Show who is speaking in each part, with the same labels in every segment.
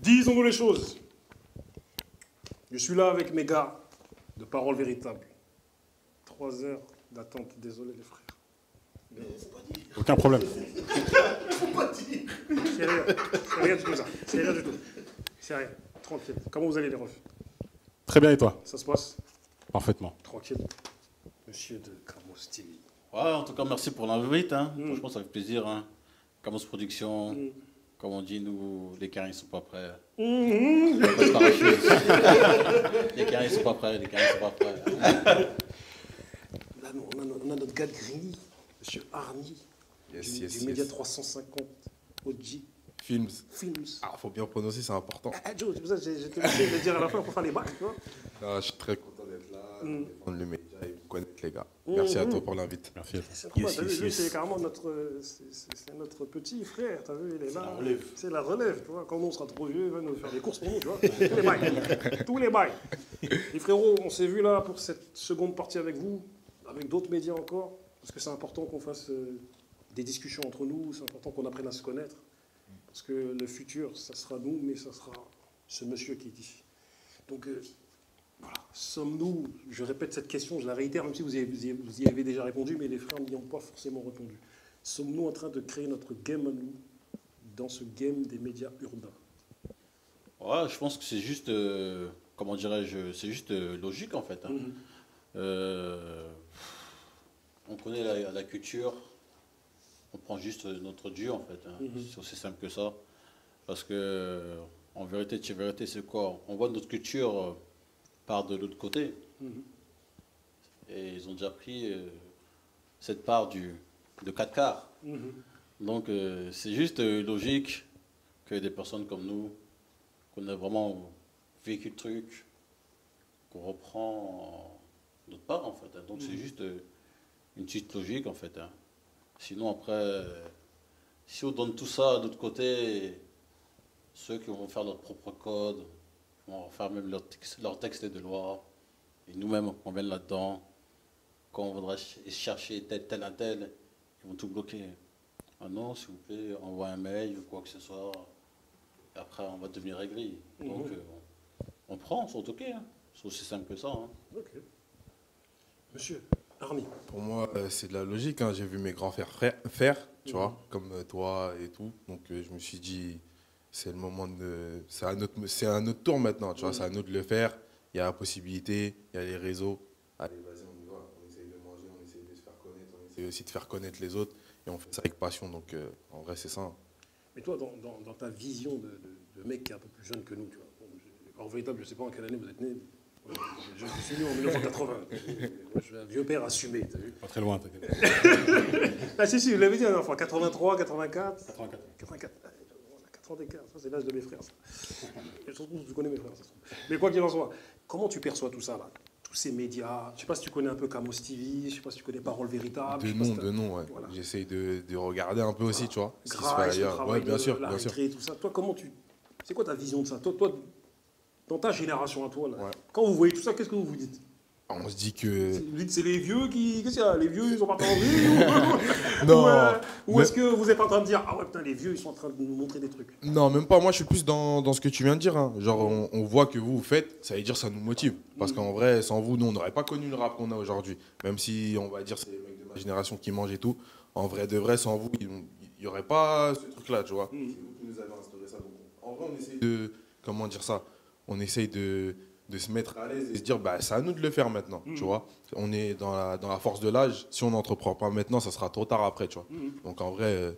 Speaker 1: Disons-nous les choses. Je suis là avec mes gars de Parole Véritable. 3 heures d'attente, désolé les frères. Mais
Speaker 2: Aucun problème.
Speaker 1: faut pas dire. C'est rien du tout ça. C'est rien du tout. C'est rien. Tranquille. Comment vous allez les refs?
Speaker 2: Très bien, et toi?
Speaker 1: Ça se passe?
Speaker 2: Parfaitement.
Speaker 1: Tranquille. Monsieur de Camos TV.
Speaker 3: Ouais, en tout cas, merci pour l'invite. Hein. Franchement, ça fait plaisir. Hein. Camos Production, comme on dit, nous, les carrés ne sont pas prêts. On va pas se parachuter. Les carrés ne sont pas prêts, les carrés ne sont pas prêts.
Speaker 1: Là, nous, on a notre gars de Grigny, monsieur Arnie, du Média 350, OG
Speaker 4: Films.
Speaker 1: Films.
Speaker 4: Ah, faut bien prononcer, c'est important.
Speaker 1: Ah, Joe, c'est pour ça que j'étais obligé de le dire à la fin pour faire les bacs, tu vois.
Speaker 4: Ah, je suis très content d'être là, de défendre le média et vous connaître, les gars. Merci à toi pour l'invite.
Speaker 2: Merci.
Speaker 1: C'est normal, t'as vu, lui, c'est carrément notre petit frère, t'as vu, il est là.
Speaker 3: la relève.
Speaker 1: C'est la relève, tu vois. Quand on sera trop vieux, il va nous faire des courses pour nous, tu vois. Tous les bails. Tous les bails. Et frérots, on s'est vu là pour cette seconde partie avec vous, avec d'autres médias encore, parce que c'est important qu'on fasse des discussions entre nous, c'est important qu'on apprenne à se connaître. Parce que le futur, ça sera nous, mais ça sera ce monsieur qui est ici. Donc, voilà. Sommes-nous, je répète cette question, je la réitère, même si vous y avez déjà répondu, mais les frères n'y ont pas forcément répondu. Sommes-nous en train de créer notre game à nous, dans ce game des médias urbains?
Speaker 3: Ouais, je pense que c'est juste, comment dirais-je, c'est juste logique en fait. Hein. On connaît la culture. On prend juste notre dû en fait. Hein. C'est aussi simple que ça. Parce que, en vérité, c'est quoi? On voit notre culture part de l'autre côté. Et ils ont déjà pris cette part de 4 quarts. Donc, c'est juste logique que des personnes comme nous, qu'on a vraiment vécu le truc, qu'on reprend notre part en fait. Hein. Donc, c'est juste une petite logique en fait. Hein. Sinon, après, si on donne tout ça de l'autre côté, ceux qui vont faire leur propre code, vont faire même leur texte de loi, et nous-mêmes, on vient là-dedans, quand on voudra chercher tel à tel, ils vont tout bloquer. Ah non, s'il vous plaît, envoie un mail ou quoi que ce soit, et après, on va devenir aigri. Donc, on prend, c'est OK. Hein. C'est aussi simple que ça. Hein.
Speaker 1: Ok. Monsieur Arnie.
Speaker 4: Pour moi, c'est de la logique. Hein. J'ai vu mes grands frères faire, tu vois, comme toi et tout. Donc, je me suis dit, c'est le moment de. C'est à notre tour maintenant, tu vois. C'est à nous de le faire. Il y a la possibilité, il y a les réseaux. Allez, vas-y, on y va. On essaye de manger, on essaye de se faire connaître, on essaye aussi de faire connaître les autres. Et on fait ça avec passion. Donc, en vrai, c'est ça. Hein.
Speaker 1: Mais toi, dans ta vision de mec qui est un peu plus jeune que nous, tu vois, en véritable, je ne sais pas en quelle année vous êtes né. Je suis né en 1980. Je suis un vieux père assumé, t'as vu?
Speaker 2: Pas très loin, t'inquiète.
Speaker 1: Ah si, vous l'avez dit la dernière fois, 83, 84.
Speaker 2: 84.
Speaker 1: 84. On a 4 ans d'écart, ça c'est l'âge de mes frères. Ça. Et surtout, tu connais mes frères, ça se trouve. Mais quoi qu'il en soit, comment tu perçois tout ça là? Tous ces médias, je ne sais pas si tu connais un peu Camos TV, je ne sais pas si tu connais Parole Véritable.
Speaker 4: De nom, ouais. Voilà. J'essaye de regarder un peu aussi, tu vois. Ce qui se fait ailleurs. Ouais, bien sûr, bien sûr.
Speaker 1: Tout ça. Toi, c'est quoi ta vision de ça? Toi, dans ta génération à toi, là, quand vous voyez tout ça, qu'est-ce que vous vous dites?
Speaker 4: On se dit que...
Speaker 1: Vous dites c'est les vieux qui... Qu'est-ce qu'il y a? Les vieux, ils sont pas en train de
Speaker 4: Non.
Speaker 1: Ou est-ce que vous êtes en train de dire, ah ouais, putain, les vieux, ils sont en train de nous montrer des trucs?
Speaker 4: Non, même pas. Moi, je suis plus dans ce que tu viens de dire. Hein. Genre, on voit que vous faites, ça veut dire que ça nous motive. Parce qu'en vrai, sans vous, nous, on n'aurait pas connu le rap qu'on a aujourd'hui. Même si, on va dire, c'est les mecs de ma génération qui mangent et tout. En vrai, de vrai, sans vous, il n'y aurait pas ce truc-là, tu vois. C'est vous qui nous avez instauré ça. Donc, en vrai, on essaye de... Comment dire ça? On essaye de se mettre à l'aise et se dire, bah, c'est à nous de le faire maintenant, tu vois. On est dans la force de l'âge. Si on n'entreprend pas maintenant, ça sera trop tard après, tu vois. Donc, en vrai,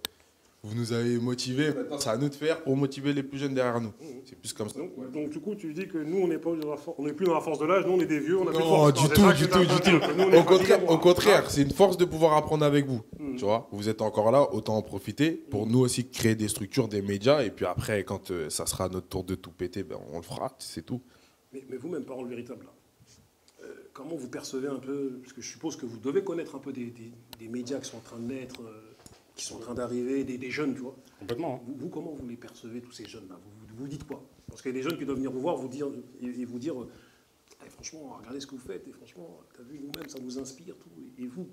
Speaker 4: vous nous avez motivés. Maintenant, c'est à nous de faire pour motiver les plus jeunes derrière nous. C'est plus comme ça.
Speaker 1: Donc, du coup, tu dis que nous, on n'est plus dans la force de l'âge, nous, on est des vieux, on a plus de
Speaker 4: Non,
Speaker 1: force.
Speaker 4: du tout. Au contraire, c'est une force de pouvoir apprendre avec vous. Tu vois, vous êtes encore là, autant en profiter pour nous aussi créer des structures, des médias. Et puis après, quand ça sera notre tour de tout péter, ben, on le fera, c'est tout.
Speaker 1: Mais vous-même, Parole Véritable, là, comment vous percevez un peu, parce que je suppose que vous devez connaître un peu des médias qui sont en train de naître, qui sont en train d'arriver, des jeunes, tu vois.
Speaker 2: Complètement. Hein.
Speaker 1: Vous, comment vous les percevez, tous ces jeunes-là? Vous dites quoi? Parce qu'il y a des jeunes qui doivent venir vous voir, vous dire eh, franchement, regardez ce que vous faites, et franchement, t'as vu, nous-mêmes, ça nous inspire, tout. Et vous,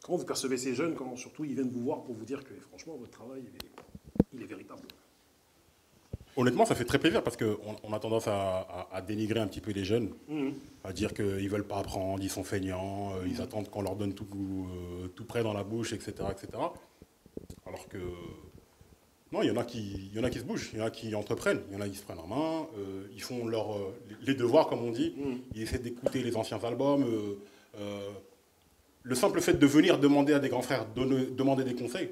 Speaker 1: comment vous percevez ces jeunes quand, surtout, ils viennent vous voir pour vous dire que, franchement, votre travail, il est véritable?
Speaker 2: Honnêtement, ça fait très plaisir parce qu'on a tendance à dénigrer un petit peu les jeunes, à dire qu'ils ne veulent pas apprendre, ils sont feignants, ils attendent qu'on leur donne tout prêt dans la bouche, etc., etc. Alors que non, il y en a qui se bougent, il y en a qui entreprennent, il y en a qui se prennent en main, ils font les devoirs, comme on dit, ils essaient d'écouter les anciens albums. Le simple fait de venir demander à des grands frères, demander des conseils,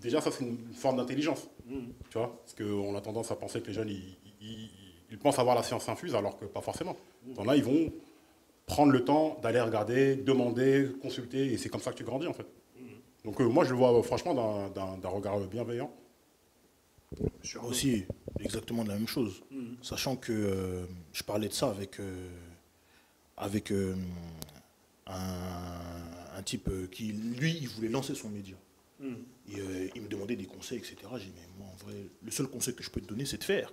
Speaker 2: déjà ça c'est une forme d'intelligence. Tu vois, parce qu'on a tendance à penser que les jeunes, ils pensent avoir la science infuse, alors que pas forcément. Là, ils vont prendre le temps d'aller regarder, demander, consulter, et c'est comme ça que tu grandis, en fait. Donc moi, je le vois franchement d'un regard bienveillant.
Speaker 5: Moi aussi, exactement la même chose. Sachant que je parlais de ça avec un type qui, lui, il voulait lancer son média. Et, il me demandait des conseils, etc. J'ai dit, mais moi, en vrai, le seul conseil que je peux te donner, c'est de faire.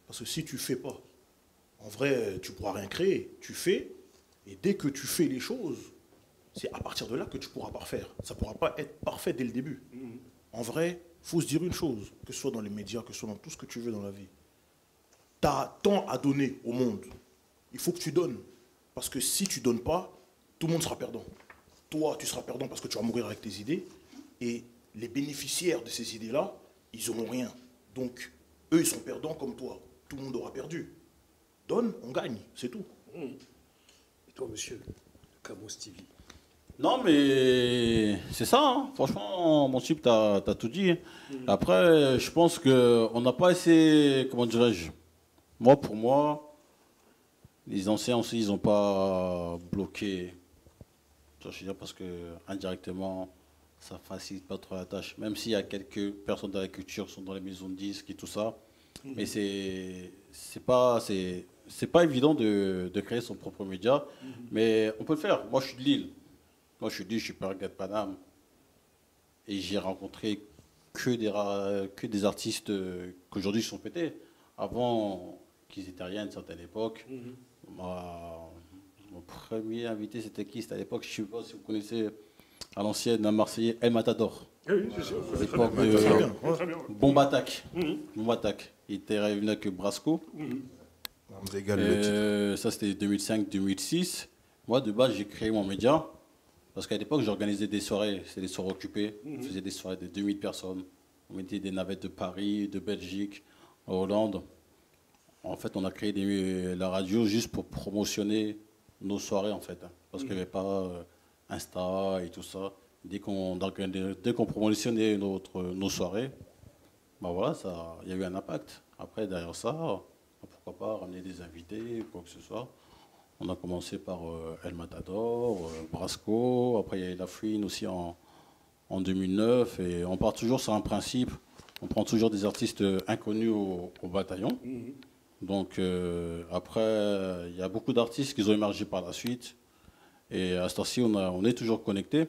Speaker 5: Parce que si tu ne fais pas, en vrai, tu ne pourras rien créer. Tu fais, et dès que tu fais les choses, c'est à partir de là que tu pourras parfaire. Ça ne pourra pas être parfait dès le début. En vrai, il faut se dire une chose, que ce soit dans les médias, que ce soit dans tout ce que tu veux dans la vie. Tu as tant à donner au monde. Il faut que tu donnes. Parce que si tu ne donnes pas, tout le monde sera perdant. Toi, tu seras perdant parce que tu vas mourir avec tes idées. Et les bénéficiaires de ces idées-là, ils n'auront rien. Donc, eux, ils sont perdants comme toi. Tout le monde aura perdu. Donne, on gagne, c'est tout.
Speaker 1: Et toi, monsieur Camos TV?
Speaker 3: Non, mais c'est ça, hein. Franchement, mon type, t'as tout dit. Après, je pense qu'on n'a pas assez, comment dirais-je, pour moi, les anciens aussi, ils n'ont pas bloqué. Je veux dire, parce que indirectement, ça ne facilite pas trop la tâche. Même s'il y a quelques personnes de la culture qui sont dans les maisons de disques et tout ça. Mais c'est pas évident de créer son propre média. Mais on peut le faire. Moi, je suis de Lille. Moi, je suis père de Paname. Et j'ai rencontré que des artistes qu'aujourd'hui sont pétés. Avant qu'ils étaient rien à une certaine époque. Mon premier invité, c'était qui? C'était à l'époque, je ne sais pas si vous connaissez, à l'ancienne, un Marseillais, El Matador.
Speaker 1: Oui, c'est sûr.
Speaker 3: À l'époque de Bombe Attack. Bombe Attack. Il était venu avec Brasco.
Speaker 4: On me égale le titre.
Speaker 3: Ça, c'était 2005-2006. Moi, de base, j'ai créé mon média. Parce qu'à l'époque, j'organisais des soirées. C'était des soirées occupées. On faisait des soirées de 2000 personnes. On mettait des navettes de Paris, de Belgique, Hollande. En fait, on a créé la radio juste pour promotionner nos soirées, en fait. Parce qu'il n'y avait pas Insta et tout ça. Dès qu'on promotionnait nos soirées, ben voilà, il y a eu un impact. Après, derrière ça, pourquoi pas ramener des invités, quoi que ce soit. On a commencé par El Matador, Brasco, après il y a eu La Fouine aussi en 2009, et on part toujours sur un principe, on prend toujours des artistes inconnus au bataillon. Donc après, il y a beaucoup d'artistes qui ont émergé par la suite, et à ce temps-ci, on est toujours connectés.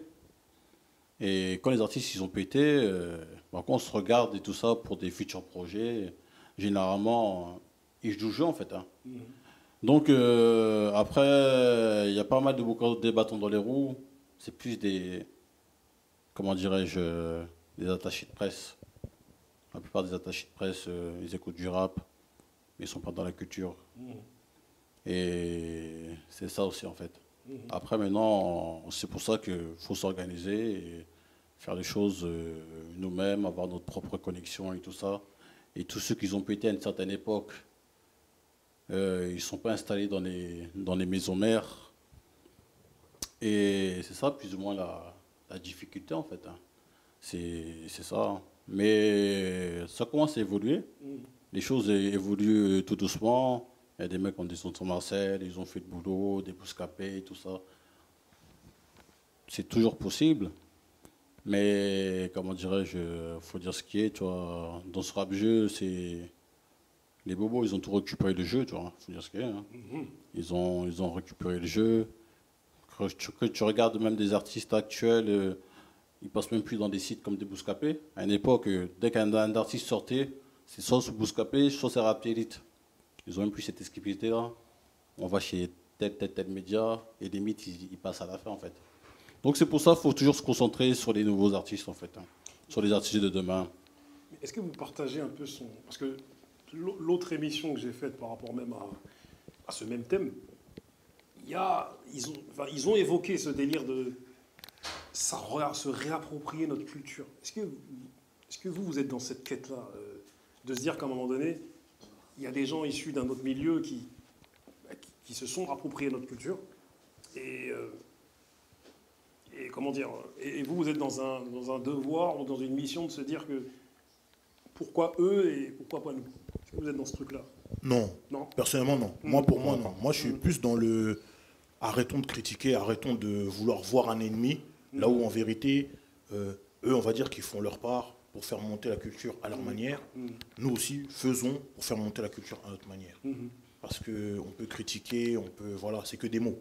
Speaker 3: Et quand les artistes ils ont pété, quand on se regarde et tout ça pour des futurs projets, généralement, ils jouent le jeu en fait. Donc après, il y a pas mal de bâtons dans les roues. C'est plus des, comment dirais-je, des attachés de presse. La plupart des attachés de presse, ils écoutent du rap, mais ils ne sont pas dans la culture. Et c'est ça aussi en fait. Après maintenant, c'est pour ça qu'il faut s'organiser et faire les choses nous-mêmes, avoir notre propre connexion et tout ça. Et tous ceux qui ont pété à une certaine époque, ils ne sont pas installés dans les maisons mères. Et c'est ça plus ou moins la difficulté en fait. C'est ça. Mais ça commence à évoluer. Les choses évoluent tout doucement. Il y a des mecs qui ont des sons sur Marseille, ils ont fait le boulot, des bouscapés et tout ça. C'est toujours possible. Mais, comment dirais-je, faut dire ce qui est, tu vois. Dans ce rap-jeu, c'est... Les bobos, ils ont tout récupéré le jeu, tu vois. Faut dire ce qui est. Ils ont récupéré le jeu. Que tu regardes même des artistes actuels, ils passent même plus dans des sites comme des bouscapés. À une époque, dès qu'un artiste sortait, c'est soit sur bouscapé, soit c'est Rap Elite. Ils ont même plus cette exclusivité-là. On va chez tel média, et les mythes, ils passent à la fin, en fait. Donc c'est pour ça qu'il faut toujours se concentrer sur les nouveaux artistes, en fait. Sur les artistes de demain.
Speaker 1: Est-ce que vous partagez un peu son... Parce que l'autre émission que j'ai faite par rapport même à ce même thème, ils ont évoqué ce délire de se réapproprier notre culture. Est-ce que vous êtes dans cette quête-là, de se dire qu'à un moment donné, il y a des gens issus d'un autre milieu qui se sont appropriés notre culture et comment dire, et vous êtes dans un devoir ou dans une mission de se dire que pourquoi eux et pourquoi pas nous? Est-ce que vous êtes dans ce truc-là?
Speaker 5: Non.
Speaker 1: Non.
Speaker 5: Personnellement, non. Pour moi, non. Moi, je suis plus dans le arrêtons de critiquer, arrêtons de vouloir voir un ennemi, là où en vérité, eux, on va dire qu'ils font leur part pour faire monter la culture à leur manière. Nous aussi, faisons pour faire monter la culture à notre manière. Parce qu'on peut critiquer, voilà, c'est que des mots.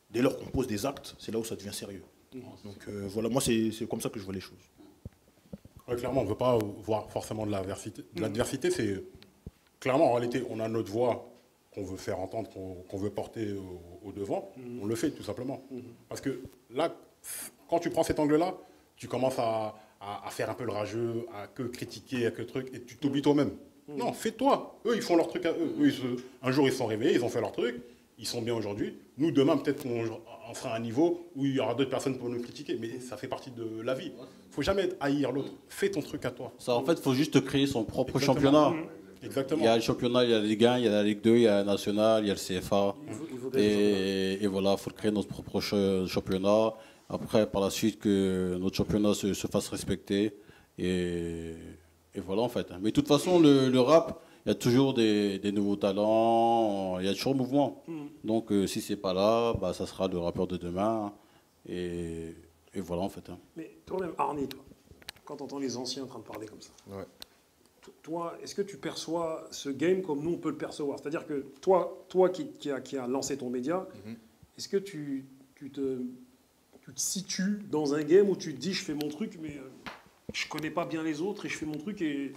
Speaker 5: Dès lors qu'on pose des actes, c'est là où ça devient sérieux. Donc voilà, moi, c'est comme ça que je vois les choses.
Speaker 2: Ouais, clairement, on ne veut pas voir forcément de l'adversité. L'adversité, c'est... Clairement, en réalité, on a notre voix qu'on veut faire entendre, qu'on veut porter au devant. On le fait, tout simplement. Parce que là, quand tu prends cet angle-là, tu commences à faire un peu le rageux, à que critiquer, à que truc, et tu t'oublies toi-même. Non, fais-toi. Eux, ils font leur truc à eux. Un jour, ils se sont réveillés, ils ont fait leur truc, ils sont bien aujourd'hui. Nous, demain, peut-être qu'on sera à un niveau où il y aura d'autres personnes pour nous critiquer, mais ça fait partie de la vie. Il ne faut jamais haïr l'autre. Fais ton truc à toi.
Speaker 3: Ça, en fait, il faut juste créer son propre
Speaker 2: Exactement.
Speaker 3: championnat.
Speaker 2: Exactement.
Speaker 3: Il y a le championnat, il y a la Ligue 1, il y a la Ligue 2, il y a la Nationale, il y a le CFA. Et voilà, il faut créer notre propre championnat. Après, par la suite, que notre championnat se fasse respecter. Et voilà, en fait. Mais de toute façon, le rap, il y a toujours des nouveaux talents, il y a toujours mouvement. Donc, si c'est pas là, bah, ça sera le rappeur de demain. Et voilà, en fait.
Speaker 1: Mais toi-même, Arnie, toi, quand tu entends les anciens en train de parler comme ça,
Speaker 4: Ouais.
Speaker 1: toi, est-ce que tu perçois ce game comme nous, on peut le percevoir? C'est-à-dire que toi qui a lancé ton média, est-ce que tu te situes dans un game où tu te dis, je fais mon truc, mais je connais pas bien les autres et je fais mon truc et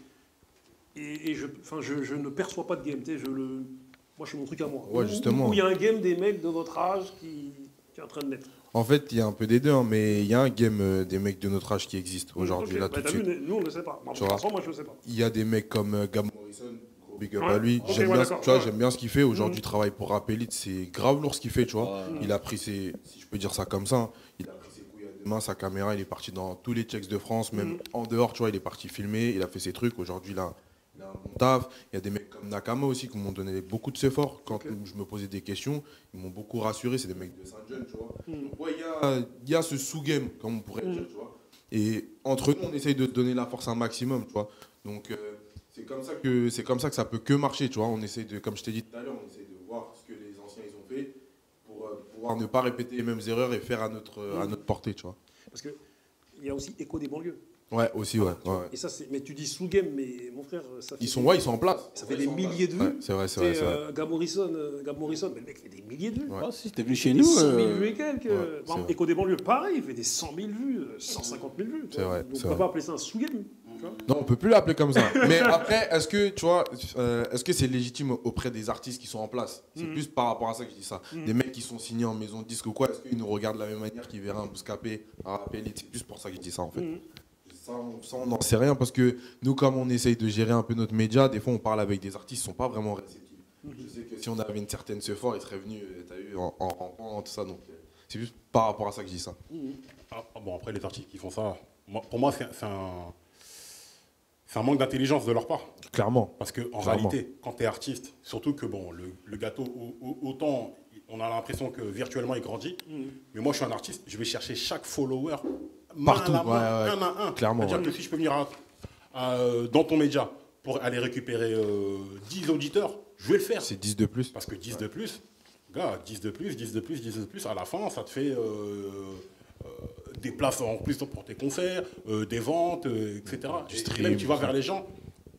Speaker 1: je ne perçois pas de game. Tu sais, moi, je fais mon truc à moi.
Speaker 4: Ouais, justement.
Speaker 1: Ou il y a un game des mecs de notre âge qui est en train de naître.
Speaker 4: En fait, il y a un peu des deux, hein, mais il y a un game des mecs de notre âge qui existe aujourd'hui,
Speaker 1: Ok,
Speaker 4: là,
Speaker 1: bah,
Speaker 4: tout de
Speaker 1: t'as
Speaker 4: suite.
Speaker 1: vu, nous, on ne le sait pas. Moi,
Speaker 4: Tu vois.
Speaker 1: moi, je ne le sais pas.
Speaker 4: Il y a des mecs comme Gab Morrison, gros big up
Speaker 1: Ouais,
Speaker 4: à lui.
Speaker 1: ok,
Speaker 4: J'aime
Speaker 1: ouais,
Speaker 4: bien,
Speaker 1: d'accord,
Speaker 4: tu vois,
Speaker 1: ouais.
Speaker 4: j'aime bien ce qu'il fait. Aujourd'hui, il travaille pour Rap Elite, c'est grave lourd ce qu'il fait, tu vois.
Speaker 3: Ouais.
Speaker 4: Il a pris si je peux dire ça comme ça, hein, il a pris ses couilles à deux mains, sa caméra, il est parti dans tous les checks de France, même en dehors, tu vois, il est parti filmer, il a fait ses trucs. Aujourd'hui, là, il a un bon taf. Il y a des mecs comme Nakama aussi qui m'ont donné beaucoup de efforts quand je me posais des questions. Ils m'ont beaucoup rassuré. C'est des mecs de Saint-Jean, tu vois. Donc, ouais, il y a ce sous-game, comme on pourrait dire, tu vois. Et entre nous, on essaye de donner la force un maximum, tu vois. Donc, c'est comme ça que ça peut que marcher, tu vois. On essaie de, comme je t'ai dit tout à l'heure, on essaie de voir ce que les anciens ils ont fait pour pouvoir ne pas répéter les mêmes erreurs et faire à notre portée, tu vois.
Speaker 1: Parce qu'il y a aussi Écho des banlieues.
Speaker 4: Ouais, aussi, ouais.
Speaker 1: Et ça, mais tu dis sous-game, mais mon frère, ça fait
Speaker 4: Ils sont en place.
Speaker 1: ça fait des milliers de vues.
Speaker 4: Ouais, c'est vrai, c'est vrai.
Speaker 1: Tu
Speaker 4: c'est
Speaker 1: sais,
Speaker 4: vrai.
Speaker 1: Gab Morrison, mais le mec fait des milliers de vues.
Speaker 4: Ouais.
Speaker 3: Ah, si, t'es venu chez
Speaker 1: Des
Speaker 3: nous.
Speaker 1: 100 000 vues et quelques.
Speaker 4: c'est
Speaker 1: Par exemple,
Speaker 4: vrai.
Speaker 1: Écho des banlieues, pareil, il fait des 100 000 vues, 150 000 vues. tu
Speaker 4: C'est
Speaker 1: vois.
Speaker 4: vrai,
Speaker 1: Donc
Speaker 4: c'est
Speaker 1: on ne peut
Speaker 4: vrai.
Speaker 1: pas appeler ça un sous-game. tu vois.
Speaker 4: Non, on peut plus l'appeler comme ça. Mais après, est-ce que tu vois, est-ce que c'est légitime auprès des artistes qui sont en place? C'est plus par rapport à ça que je dis ça. Des mecs qui sont signés en maison de disque ou quoi, est-ce qu'ils nous regardent de la même manière qu'ils verraient un Bouscapé, un Rap Elite? C'est plus pour ça que je dis ça en fait. Ça, on n'en sait rien parce que nous, comme on essaye de gérer un peu notre média, des fois on parle avec des artistes qui ne sont pas vraiment réceptifs. Je sais que si on avait une certaine sephore, ils seraient venus, t'as vu, en rampant, tout ça. Donc c'est juste par rapport à ça que je dis ça.
Speaker 2: Bon, après, les artistes qui font ça, pour moi, c'est un manque d'intelligence de leur part.
Speaker 4: Clairement.
Speaker 2: Parce qu'en
Speaker 4: Clairement.
Speaker 2: réalité, quand tu es artiste, surtout que bon, le gâteau, autant on a l'impression que virtuellement il grandit, mais moi je suis un artiste, je vais chercher chaque follower
Speaker 4: Partout,
Speaker 2: main à main,
Speaker 4: ouais,
Speaker 2: un à un.
Speaker 4: clairement,
Speaker 2: C'est-à-dire
Speaker 4: ouais.
Speaker 2: que si je peux venir dans ton média pour aller récupérer 10 auditeurs, je vais le faire.
Speaker 4: C'est 10 de plus.
Speaker 2: Parce que 10 de plus, gars, 10 de plus, 10 de plus, 10 de plus, à la fin, ça te fait des places en plus pour tes concerts, des ventes, etc.
Speaker 4: Du
Speaker 2: Et
Speaker 4: stream,
Speaker 2: même tu vas
Speaker 4: tout ça.
Speaker 2: vers les gens,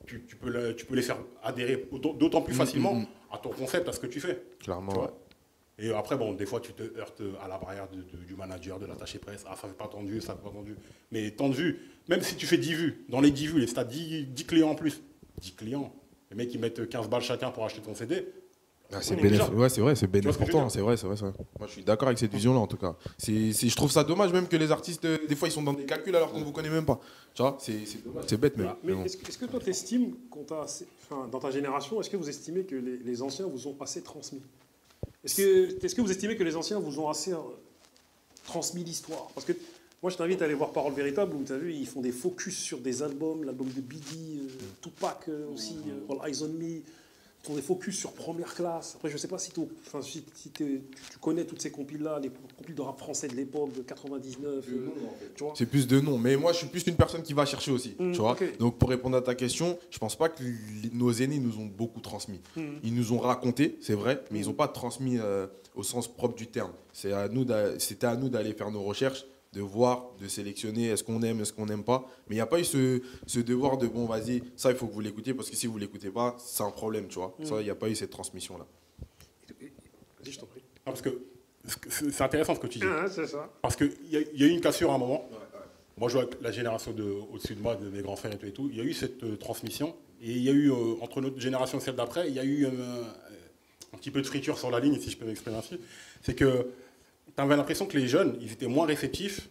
Speaker 2: tu peux les faire adhérer d'autant plus facilement à ton concept, à ce que tu fais.
Speaker 4: Clairement,
Speaker 2: Tu vois.
Speaker 4: ouais.
Speaker 2: Et après, bon, des fois, tu te heurtes à la barrière du manager, de l'attaché presse. Ah, ça fait pas tant de vues, ça fait pas tant de vues. Mais tant de vues, même si tu fais 10 vues, dans les 10 vues, si tu as 10 clients en plus, 10 clients, les mecs, ils mettent 15 balles chacun pour acheter ton CD,
Speaker 4: Ah, c'est
Speaker 2: Déjà.
Speaker 4: ouais, c'est vrai, c'est
Speaker 2: vois ce que je veux
Speaker 4: bénéfique,
Speaker 2: dire
Speaker 4: c'est vrai, c'est vrai, c'est vrai. Moi, je suis d'accord avec cette vision-là, en tout cas. Je trouve ça dommage même que les artistes, des fois, ils sont dans des calculs alors qu'on ne vous connaît même pas. Tu vois, c'est dommage, c'est bête, mais.
Speaker 1: Mais
Speaker 4: bon.
Speaker 1: est-ce que toi, tu estimes, dans ta génération, est-ce que vous estimez que les anciens vous ont assez transmis? Est-ce que vous estimez que les anciens vous ont assez transmis l'histoire? Parce que moi, je t'invite à aller voir Parole Véritable, où tu as vu, ils font des focus sur des albums, l'album de Biggie, Tupac aussi, All Eyes on Me. Ils font des focus sur Première Classe. Après, je ne sais pas si, tu connais toutes ces compiles-là, les compiles de rap français de l'époque, de 99. Tu vois.
Speaker 4: C'est plus de noms, mais moi je suis plus une personne qui va chercher aussi, tu vois.
Speaker 1: Ok.
Speaker 4: Donc pour répondre à ta question, je pense pas que nos aînés nous ont beaucoup transmis. Ils nous ont raconté, c'est vrai, mais ils n'ont pas transmis au sens propre du terme. C'était à nous d'aller faire nos recherches, de voir, de sélectionner, est-ce qu'on aime, est-ce qu'on n'aime pas. Mais il n'y a pas eu ce devoir de bon, vas-y, ça il faut que vous l'écoutiez parce que si vous l'écoutez pas, c'est un problème, tu vois. Ça, il n'y a pas eu cette transmission là.
Speaker 1: Vas-y, je t'en prie.
Speaker 2: Ah, parce que c'est intéressant ce que tu dis.
Speaker 1: Ah, c'est ça.
Speaker 2: Parce qu'il y a eu une cassure à un moment. Moi, je vois avec la génération au-dessus de moi, de mes grands frères et tout. Il y a eu cette transmission. Et il y a eu, entre notre génération et celle d'après, il y a eu un petit peu de friture sur la ligne, si je peux m'exprimer ainsi. C'est que tu avais l'impression que les jeunes, ils étaient moins réceptifs,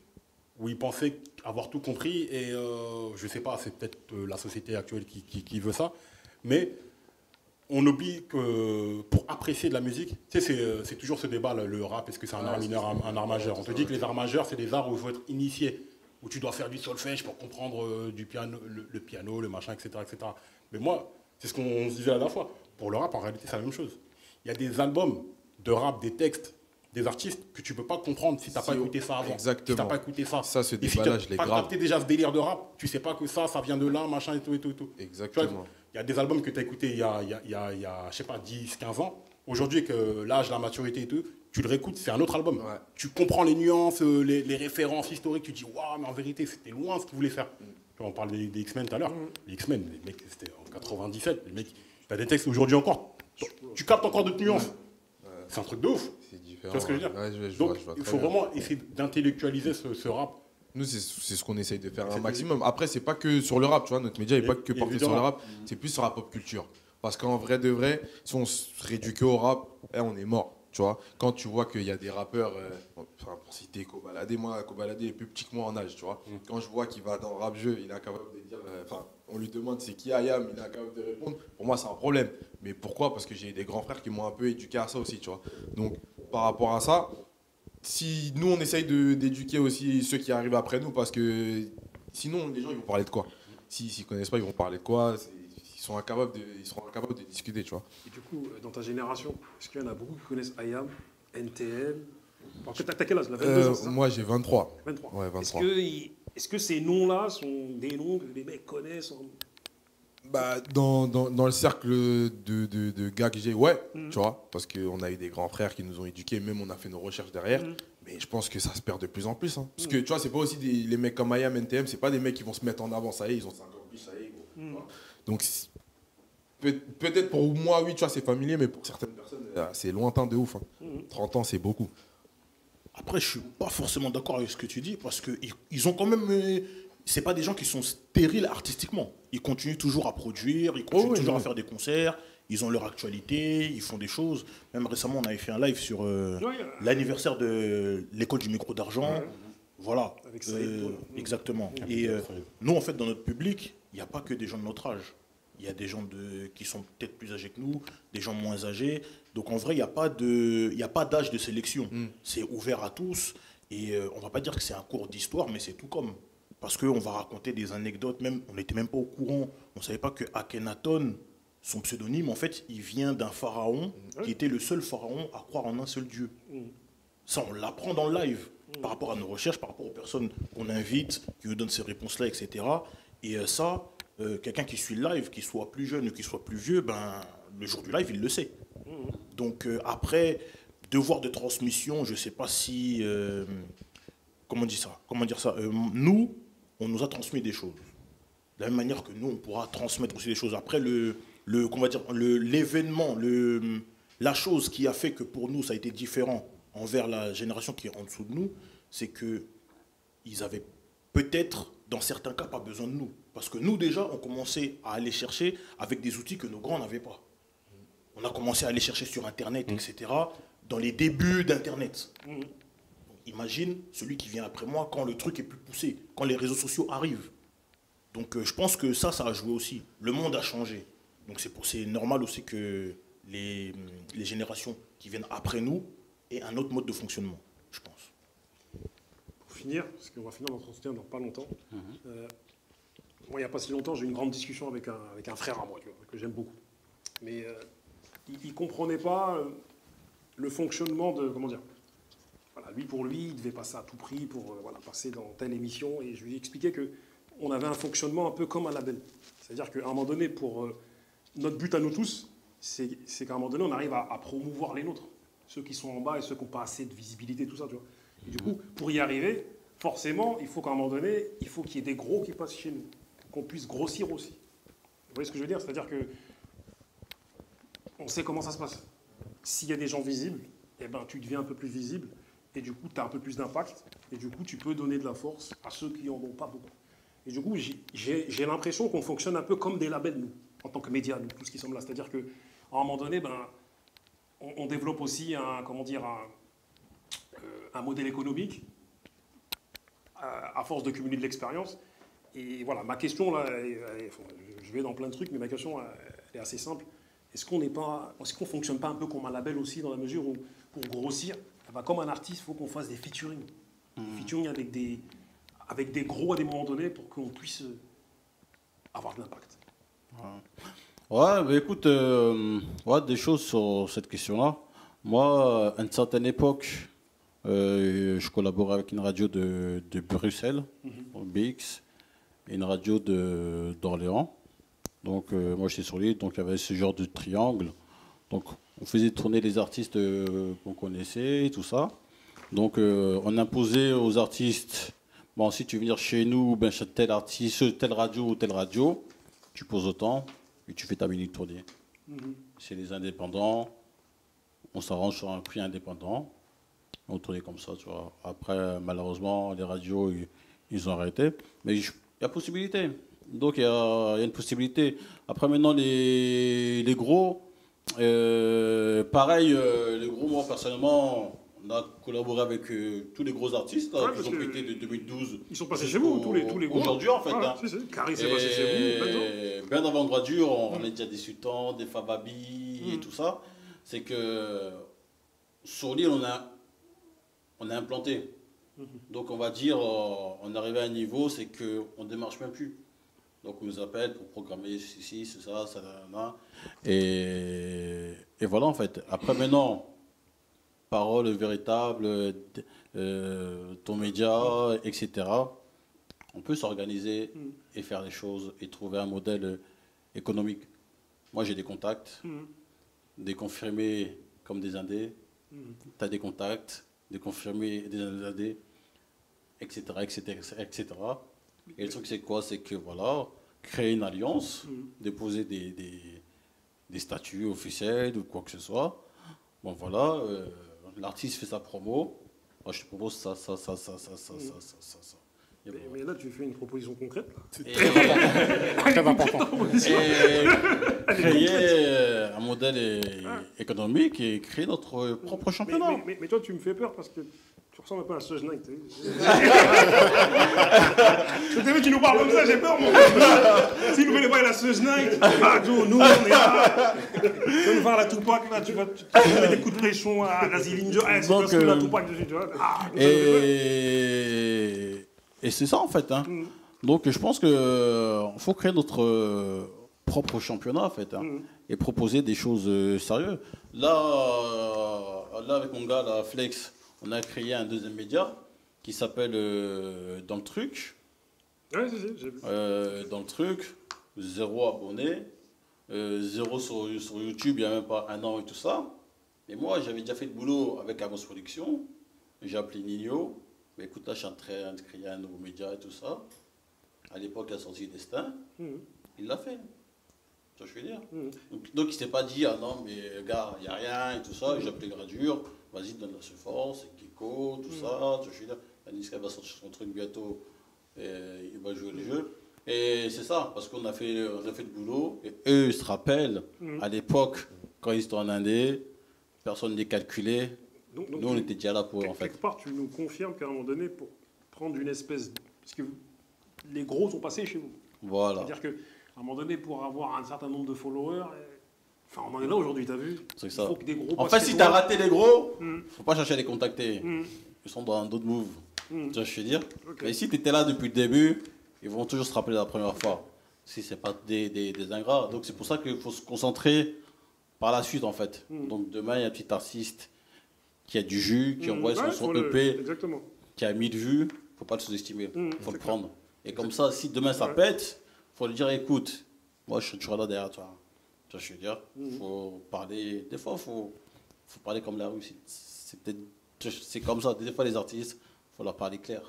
Speaker 2: où ils pensaient avoir tout compris. Et je ne sais pas, c'est peut-être la société actuelle qui veut ça. Mais on oublie que pour apprécier de la musique, tu sais, c'est toujours ce débat, le rap, est-ce que c'est un art mineur, un art majeur? On te dit que les arts majeurs, c'est des arts où il faut être initié, où tu dois faire du solfège pour comprendre du piano, le piano, le machin, etc., etc. Mais moi, c'est ce qu'on se disait la dernière fois. Pour le rap, en réalité, c'est la même chose. Il y a des albums de rap, des textes, des artistes que tu ne peux pas comprendre si tu n'as pas écouté ça avant.
Speaker 4: Exactement.
Speaker 2: Si tu n'as pas écouté ça.
Speaker 4: Ça, ce
Speaker 2: Et si
Speaker 4: déballage,
Speaker 2: tu
Speaker 4: les
Speaker 2: n'as pas
Speaker 4: graves.
Speaker 2: capté déjà ce délire de rap, tu ne sais pas que ça vient de là, machin, et tout, et tout, et tout.
Speaker 4: Exactement.
Speaker 2: Tu vois, il y a des albums que tu as écoutés il y a, je sais pas, 10, 15 ans. Aujourd'hui, que l'âge, la maturité et tout, tu le réécoutes, c'est un autre album.
Speaker 4: Ouais.
Speaker 2: Tu comprends les nuances, les références historiques, tu dis, waouh, mais en vérité, c'était loin ce qu'ils voulaient faire. Tu vois, on parlait des X-Men tout à l'heure. Les X-Men, les mecs, c'était en 97. Les mecs, tu as des textes aujourd'hui encore. Tu captes encore d'autres nuances. C'est un truc de ouf.
Speaker 4: C'est différent.
Speaker 2: Tu vois ce que je veux dire?
Speaker 4: Ouais, je
Speaker 2: Donc,
Speaker 4: vois
Speaker 2: il
Speaker 4: très
Speaker 2: faut
Speaker 4: bien.
Speaker 2: vraiment essayer d'intellectualiser ce rap.
Speaker 4: Nous, c'est ce qu'on essaye de faire un
Speaker 2: C'est
Speaker 4: maximum. Après, c'est pas que sur le rap, tu vois. Notre média n'est pas que porté sur le
Speaker 2: Évidemment.
Speaker 4: rap, c'est plus sur la pop culture. Parce qu'en vrai de vrai, si on se réduit que au rap, on est mort. Tu vois, quand tu vois qu'il y a des rappeurs, enfin, pour citer Kobalade, moi, Kobalade est plus petit que moi en âge, tu vois. Quand je vois qu'il va dans rap jeu, il est incapable de dire, enfin, on lui demande c'est qui Ayam, il est incapable de répondre. Pour moi, c'est un problème. Mais pourquoi? Parce que j'ai des grands frères qui m'ont un peu éduqué à ça aussi, tu vois. Donc, par rapport à ça, si nous, on essaye d'éduquer aussi ceux qui arrivent après nous, parce que sinon, les gens, ils vont parler de quoi? S'ils ne connaissent pas, ils vont parler de quoi? Ils seront incapables de discuter, tu vois.
Speaker 1: Et du coup, dans ta génération, est-ce qu'il y en a beaucoup qui connaissent IAM, NTM? Parce que t'as quel âge là, 22 ans, c'est ça?
Speaker 4: Moi, j'ai 23.
Speaker 1: 23.
Speaker 4: Ouais, 23.
Speaker 1: Est-ce que ces noms-là sont des noms que les mecs connaissent?
Speaker 4: Bah, dans le cercle de gars que j'ai, ouais, tu vois, parce qu'on a eu des grands frères qui nous ont éduqués, même on a fait nos recherches derrière, mais je pense que ça se perd de plus en plus. Hein. Parce que tu vois, c'est pas aussi les mecs comme IAM, NTM, c'est pas des mecs qui vont se mettre en avant, ça y est, ils ont 50 plus, ça y est, gros. Tu vois. Donc, peut-être pour moi, oui, tu vois, c'est familier, mais pour certaines personnes, c'est lointain de ouf. Hein. 30 ans, c'est beaucoup.
Speaker 5: Après, je suis pas forcément d'accord avec ce que tu dis parce qu'ils ont quand même. C'est pas des gens qui sont stériles artistiquement. Ils continuent toujours à produire, ils continuent toujours à faire des concerts, ils ont leur actualité, ils font des choses. Même récemment, on avait fait un live sur l'anniversaire de l'école du micro d'argent. Voilà.
Speaker 1: Avec Saïd,
Speaker 5: exactement. Et nous, en fait, dans notre public, il n'y a pas que des gens de notre âge. Il y a des gens qui sont peut-être plus âgés que nous, des gens moins âgés. Donc en vrai, il n'y a pas d'âge de sélection. C'est ouvert à tous. Et on ne va pas dire que c'est un cours d'histoire, mais c'est tout comme. Parce qu'on va raconter des anecdotes, même, on n'était même pas au courant. On ne savait pas que Akhenaton, son pseudonyme, en fait, il vient d'un pharaon qui était le seul pharaon à croire en un seul dieu. Ça, on l'apprend dans le live, par rapport à nos recherches, par rapport aux personnes qu'on invite, qui nous donnent ces réponses-là, etc. Et ça, quelqu'un qui suit le live, qu'il soit plus jeune ou qu'il soit plus vieux, ben, le jour du live, il le sait. Donc après, devoir de transmission, je ne sais pas si... comment dire ça nous, on nous a transmis des choses. De la même manière que nous, on pourra transmettre aussi des choses. Après, l'événement, la chose qui a fait que pour nous, ça a été différent envers la génération qui est en dessous de nous, c'est qu'ils avaient peut-être, dans certains cas, pas besoin de nous. Parce que nous, déjà, on commençait à aller chercher avec des outils que nos grands n'avaient pas. On a commencé à aller chercher sur Internet, etc., dans les débuts d'Internet. Imagine celui qui vient après moi quand le truc est plus poussé, quand les réseaux sociaux arrivent. Donc je pense que ça a joué aussi. Le monde a changé. Donc c'est normal aussi que les générations qui viennent après nous aient un autre mode de fonctionnement, je pense.
Speaker 1: Pour finir, parce qu'on va finir notre entretien dans pas longtemps, moi, il n'y a pas si longtemps, j'ai eu une grande discussion avec un frère à moi, tu vois, que j'aime beaucoup. Mais il ne comprenait pas le fonctionnement de... Comment dire, voilà, lui, pour lui, il devait passer à tout prix pour voilà, passer dans telle émission. Et je lui ai expliqué qu'on avait un fonctionnement un peu comme un label. C'est-à-dire qu'à un moment donné, pour notre but à nous tous, c'est qu'à un moment donné, on arrive à promouvoir les nôtres. Ceux qui sont en bas et ceux qui n'ont pas assez de visibilité, tout ça, tu vois. Et du coup, pour y arriver, forcément, il faut qu'à un moment donné, il faut qu'il y ait des gros qui passent chez nous. Qu'on puisse grossir aussi. Vous voyez ce que je veux dire? C'est-à-dire que on sait comment ça se passe. S'il y a des gens visibles, eh ben, tu deviens un peu plus visible, et du coup, tu as un peu plus d'impact, et du coup, tu peux donner de la force à ceux qui n'en ont pas beaucoup. Et du coup, j'ai l'impression qu'on fonctionne un peu comme des labels, nous, en tant que médias, nous, tous qui sommes là. C'est-à-dire qu'à un moment donné, ben, on développe aussi un modèle économique à force de cumuler de l'expérience. Et voilà, ma question, là, je vais dans plein de trucs, mais ma question, elle est assez simple. Est-ce qu'on ne fonctionne pas un peu comme un label aussi, dans la mesure où, pour grossir, comme un artiste, il faut qu'on fasse des featuring. Des featuring avec des gros à des moments donnés pour qu'on puisse avoir de l'impact.
Speaker 3: Ouais, bah écoute, des choses sur cette question-là. Moi, à une certaine époque, je collaborais avec une radio de Bruxelles, BX, et une radio d'Orléans. Donc moi j'étais sur l'île, donc il y avait ce genre de triangle. Donc on faisait tourner les artistes qu'on connaissait et tout ça. Donc on imposait aux artistes, bon si tu veux venir chez nous, ben chez tel artiste, telle radio ou telle radio, tu poses autant et tu fais ta minute tournée. Chez les indépendants, on s'arrange sur un prix indépendant. On tournait comme ça, tu vois. Après malheureusement les radios ils ont arrêté. Mais il y a possibilité. Donc il y a une possibilité. Après maintenant les gros, pareil, les gros, moi personnellement, on a collaboré avec tous les gros artistes là, qui ont été de 2012.
Speaker 1: Ils sont passés chez vous, tous les gros.
Speaker 3: Aujourd'hui en fait.
Speaker 1: Voilà, Carré s'est passé chez vous.
Speaker 3: Bien avant Gradure, on est déjà des Sultans, des Fababi et tout ça. C'est que sur l'île, on est implanté. Donc on va dire, on est arrivé à un niveau, c'est qu'on ne démarche même plus. Donc on nous appelle pour programmer ceci, ça, ça. Et voilà en fait. Après maintenant, parole véritable, ton média, etc. On peut s'organiser et faire des choses et trouver un modèle économique. Moi j'ai des contacts, des confirmés comme des indés. Tu as des contacts, des confirmés des indés, etc. Et le truc, c'est quoi? C'est que, voilà, créer une alliance, déposer des statuts officiels ou quoi que ce soit. Bon, voilà, l'artiste fait sa promo. Moi, je te propose ça.
Speaker 1: Mais là, tu fais une proposition concrète. Là.
Speaker 2: Très important.
Speaker 3: Et créer un modèle économique et créer notre propre championnat.
Speaker 1: Mais toi, tu me fais peur parce que tu ressembles un peu à Suge Knight. Tu nous parles comme ça, j'ai peur, mon gars. S'il nous fait les bails à Suge Knight, nous, on est là. Tu vas nous faire la Tupac, là, tu vas donner des coups de pression à la Zilinjo. C'est parce que la Tupac dessus, tu vois.
Speaker 3: Et c'est ça, en fait. Hein. Donc, je pense qu'il faut créer notre propre championnat, en fait. Hein, et proposer des choses sérieuses. Là, avec mon gars, là, Flex, on a créé un deuxième média qui s'appelle Dans le Truc.
Speaker 1: Ouais, j'ai vu.
Speaker 3: Dans le Truc, 0 abonnés, 0 sur YouTube, il n'y a même pas 1 an et tout ça. Et moi, j'avais déjà fait le boulot avec Amos Production. J'ai appelé Nino. Mais écoute, là, je suis en train de créer un nouveau média et tout ça. À l'époque, il a sorti Destin. Il l'a fait. Tu vois ce que je veux dire? Donc, il ne s'est pas dit, ah non, mais gars, il n'y a rien et tout ça. J'ai appelé Gradure. Vas-y, donne la force, c'est Kiko, tout ça. Tu vois ce que je veux dire? Niska va sortir son truc bientôt. Et il va jouer les jeux. Et c'est ça, parce qu'on a fait le boulot. Et eux, ils se rappellent, à l'époque, quand ils étaient en Indé, personne n'est calculé.
Speaker 1: Donc,
Speaker 3: Nous, on était déjà là pour eux, en fait.
Speaker 1: quelque part, tu nous confirmes qu'à un moment donné, pour prendre une espèce... Parce que les gros sont passés chez vous.
Speaker 3: Voilà.
Speaker 1: C'est-à-dire qu'à un moment donné, pour avoir un certain nombre de followers... Enfin, on en est là aujourd'hui, t'as vu?
Speaker 3: C'est
Speaker 1: Il
Speaker 3: ça.
Speaker 1: faut que des gros
Speaker 3: En
Speaker 1: passent
Speaker 3: fait,
Speaker 1: chez
Speaker 3: si
Speaker 1: toi.
Speaker 3: t'as raté les gros,
Speaker 1: Hmm.
Speaker 3: faut pas chercher à les contacter.
Speaker 1: Hmm.
Speaker 3: Ils sont dans d'autres moves.
Speaker 1: Hmm.
Speaker 3: Tu vois ce que je veux dire?
Speaker 1: Ok.
Speaker 3: Mais si tu étais là depuis le début, ils vont toujours se rappeler la première fois. Si c'est pas des ingrats. Donc c'est pour ça qu'il faut se concentrer par la suite en fait. Donc demain, il y a un petit artiste qui a du jus, qui envoie
Speaker 1: Ouais,
Speaker 3: son
Speaker 1: faut le-
Speaker 3: EP,
Speaker 1: Exactement.
Speaker 3: qui a 1000 vues, faut pas le sous-estimer. Faut le
Speaker 1: c'est
Speaker 3: prendre. Et comme ça, si demain ça
Speaker 1: Ouais.
Speaker 3: pète, faut lui dire écoute, moi je serai là derrière toi. Tu vois ce que je veux dire? Faut parler. Des fois, faut parler comme la rue. C'est peut-être. C'est comme ça. Des fois, les artistes, faut leur parler clair.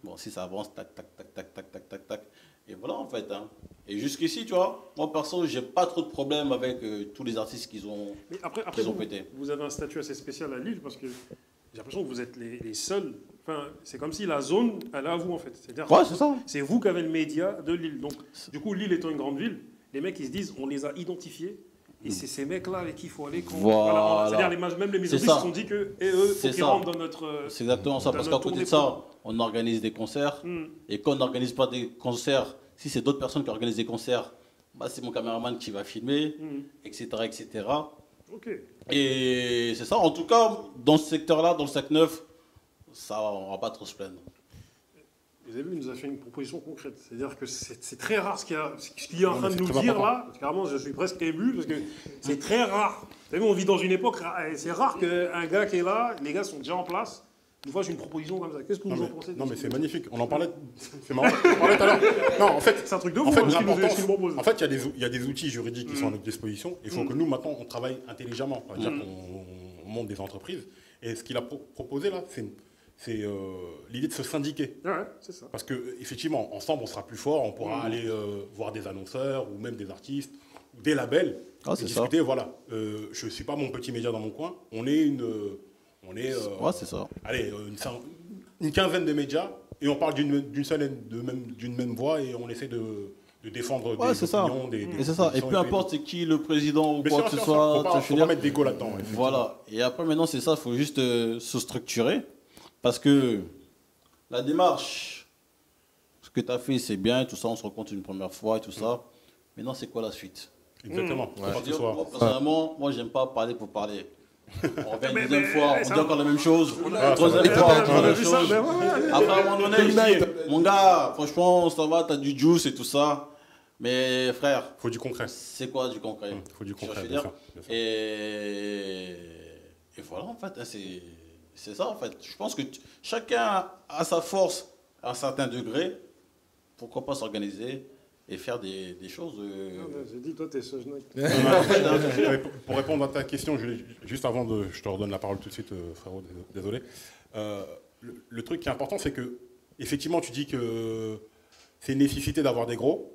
Speaker 3: Bon, si ça avance, tac, tac, tac, tac, tac, tac, tac, tac. Et voilà, en fait. Hein. Et jusqu'ici, tu vois, moi, perso, j'ai pas trop de problème avec tous les artistes qu'ils ont,
Speaker 1: Mais après
Speaker 3: qu'ils ont
Speaker 1: vous,
Speaker 3: pété.
Speaker 1: vous avez un statut assez spécial à Lille parce que j'ai l'impression que vous êtes les seuls. Enfin, c'est comme si la zone, elle est à vous en fait. C'est-à-dire
Speaker 3: Ouais, c'est ça.
Speaker 1: c'est vous qui avez le média de Lille. Donc, du coup, Lille étant une grande ville, les mecs ils se disent on les a identifiés et c'est ces mecs-là avec qui il faut aller.
Speaker 3: Voilà.
Speaker 1: C'est-à-dire même les maisons
Speaker 3: C'est
Speaker 1: se
Speaker 3: ça.
Speaker 1: sont dit que et eux, faut
Speaker 3: C'est
Speaker 1: qu'ils
Speaker 3: ça.
Speaker 1: rentrent dans notre.
Speaker 3: C'est exactement ça.
Speaker 1: dans
Speaker 3: Parce qu'à
Speaker 1: notre
Speaker 3: côté de
Speaker 1: tournée
Speaker 3: ça, on organise des concerts.
Speaker 1: Hmm.
Speaker 3: Et quand on n'organise pas des concerts, si c'est d'autres personnes qui organisent des concerts, bah, c'est mon caméraman qui va filmer, etc., etc.
Speaker 1: Ok.
Speaker 3: Et c'est ça. En tout cas, dans ce secteur-là, dans le 5-9, ça, on va pas trop se plaindre.
Speaker 1: Vous avez vu, il nous a fait une proposition concrète. C'est-à-dire que c'est très rare ce qu'il est en
Speaker 2: Non,
Speaker 1: train
Speaker 2: mais
Speaker 1: de nous
Speaker 2: c'est très
Speaker 1: dire
Speaker 2: important.
Speaker 1: là. Parce que carrément, je suis presque ému parce que c'est très rare. Vous savez, on vit dans une époque, c'est rare qu'un gars qui est là, les gars sont déjà en place. Une fois, j'ai une proposition comme ça. Qu'est-ce que vous en pensez?
Speaker 2: Non, mais c'est magnifique. On en parlait. C'est marrant. On en parlait tout à l'heure. Non, en fait,
Speaker 1: C'est un truc de fou,
Speaker 2: en fait,
Speaker 1: hein, ce qu'il nous
Speaker 2: l'importance-
Speaker 1: propose.
Speaker 2: en fait, il y a des outils juridiques qui sont à notre disposition. Il faut que nous, maintenant, on travaille intelligemment. C'est-à-dire qu'on monte des entreprises. Et ce qu'il a proposé là, c'est l'idée de se syndiquer.
Speaker 1: Ouais, c'est ça.
Speaker 2: Parce que effectivement, ensemble, on sera plus fort. On pourra aller voir des annonceurs ou même des artistes ou des labels
Speaker 3: Ah,
Speaker 2: et
Speaker 3: c'est
Speaker 2: discuter. Voilà, je suis pas mon petit média dans mon coin. On est
Speaker 3: Ouais, c'est ça.
Speaker 2: allez, une quinzaine de médias et on parle d'une même voix et on essaie de défendre
Speaker 3: Ouais,
Speaker 2: des
Speaker 3: c'est ça.
Speaker 2: opinions, des
Speaker 3: Et c'est ça. Et
Speaker 2: positions
Speaker 3: peu importe c'est qui le président ou
Speaker 2: Mais
Speaker 3: quoi
Speaker 2: sûr,
Speaker 3: que ce
Speaker 2: sûr,
Speaker 3: soit.
Speaker 2: faut
Speaker 3: tu vois, je
Speaker 2: faut
Speaker 3: veux
Speaker 2: pas
Speaker 3: dire.
Speaker 2: mettre d'égo là-dedans. effectivement.
Speaker 3: Voilà. Et après, maintenant, c'est ça. Il faut juste se structurer. Parce que la démarche, ce que tu as fait, c'est bien. Tout ça, on se rencontre une première fois et tout ça. Maintenant, c'est quoi la suite?
Speaker 2: Exactement. Faut pas
Speaker 3: Je veux
Speaker 2: que ce
Speaker 3: dire,
Speaker 2: soit-
Speaker 3: moi, personnellement, moi, j'aime pas parler pour parler. On revient une
Speaker 1: Mais-
Speaker 3: deuxième
Speaker 1: mais-
Speaker 3: fois, on
Speaker 1: ça-
Speaker 3: dit encore la même chose.
Speaker 2: Ah,
Speaker 3: Troisième
Speaker 2: ça
Speaker 3: fois,
Speaker 2: va.
Speaker 3: on dit
Speaker 1: On
Speaker 3: la
Speaker 1: a
Speaker 3: même
Speaker 1: vu ça,
Speaker 3: chose.
Speaker 1: mais ouais.
Speaker 3: Après, à un moment donné, je dis, mon gars, franchement, ça va, t'as du juice et tout ça. Mais frère,
Speaker 2: Faut du concret.
Speaker 3: c'est quoi du concret?
Speaker 2: Faut du
Speaker 3: Tu vois
Speaker 2: concret,
Speaker 3: ce que je veux
Speaker 2: bien
Speaker 3: dire?
Speaker 2: sûr, bien sûr.
Speaker 3: Et voilà, en fait, hein, c'est ça, en fait. Je pense que chacun a sa force à un certain degré. Pourquoi pas s'organiser et faire des choses.
Speaker 1: J'ai dit, toi, t'es sage Nike.
Speaker 2: Pour répondre à ta question, juste avant de. Je te redonne la parole tout de suite, frérot, désolé. Le truc qui est important, c'est que, effectivement, tu dis que c'est une nécessité d'avoir des gros.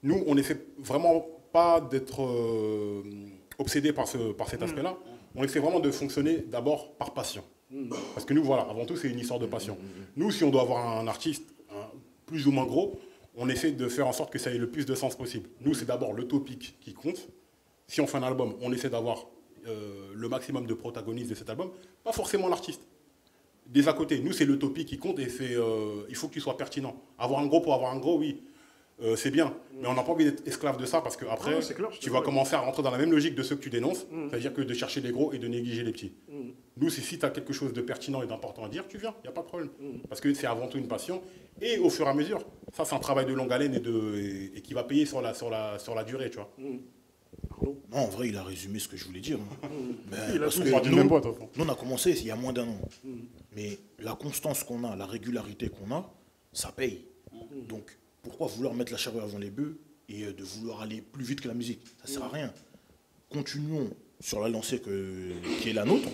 Speaker 2: Nous, on n'essaie vraiment pas d'être obsédé par cet aspect-là. On essaie vraiment de fonctionner d'abord par passion. Parce que nous, voilà, avant tout, c'est une histoire de passion. Nous, si on doit avoir un artiste plus ou moins gros, on essaie de faire en sorte que ça ait le plus de sens possible. Nous, c'est d'abord le topic qui compte. Si on fait un album, on essaie d'avoir le maximum de protagonistes de cet album, pas forcément l'artiste. Des à côté, nous, c'est le topic qui compte et il faut qu'il soit pertinent. Avoir un gros pour avoir un gros, oui, c'est bien. Mais on n'a pas envie d'être esclave de ça parce qu'après,
Speaker 1: Ah, c'est clair, je suis
Speaker 2: tu vas
Speaker 1: d'accord.
Speaker 2: commencer à rentrer dans la même logique de ceux que tu dénonces, c'est-à-dire que de chercher les gros et de négliger les petits. Nous, si tu as quelque chose de pertinent et d'important à dire, tu viens, il n'y a pas de problème. Parce que c'est avant tout une passion. Et au fur et à mesure, ça, c'est un travail de longue haleine et qui va payer sur la durée, tu vois.
Speaker 1: Pardon.
Speaker 5: Non, en vrai, il a résumé ce que je voulais dire. Ben,
Speaker 1: Il a
Speaker 5: parce
Speaker 1: tout
Speaker 5: que
Speaker 1: dit.
Speaker 2: On part du
Speaker 5: nous,
Speaker 2: même boîte, au fond.
Speaker 5: nous, on a commencé il y a moins d'un an. Mais la constance qu'on a, la régularité qu'on a, ça paye. Donc, pourquoi vouloir mettre la charrue avant les bœufs et de vouloir aller plus vite que la musique? Ça ne sert à rien. Continuons sur la lancée qui est la nôtre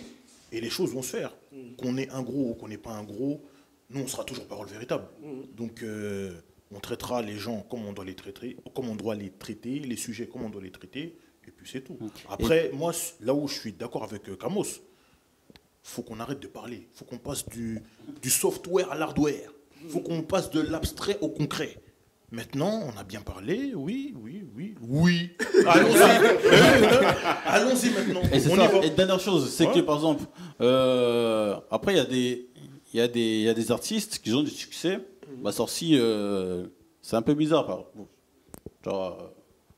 Speaker 5: et les choses vont se faire. Qu'on ait un gros ou qu'on n'ait pas un gros, nous, on sera toujours parole véritable. Donc, on traitera les gens comme on doit les traiter, les sujets comme on doit les traiter, et puis c'est tout. Après, moi, là où je suis d'accord avec Kamos, faut qu'on arrête de parler. Faut qu'on passe du software à l'hardware. Faut qu'on passe de l'abstrait au concret. Maintenant, on a bien parlé, oui. Allons-y. Allons-y maintenant.
Speaker 3: Et c'est
Speaker 5: On y
Speaker 3: ça.
Speaker 5: va.
Speaker 3: Et dernière chose, c'est
Speaker 5: Ouais.
Speaker 3: que par exemple, après il y a des artistes qui ont du succès. Bah Sorci, c'est un peu bizarre. Genre,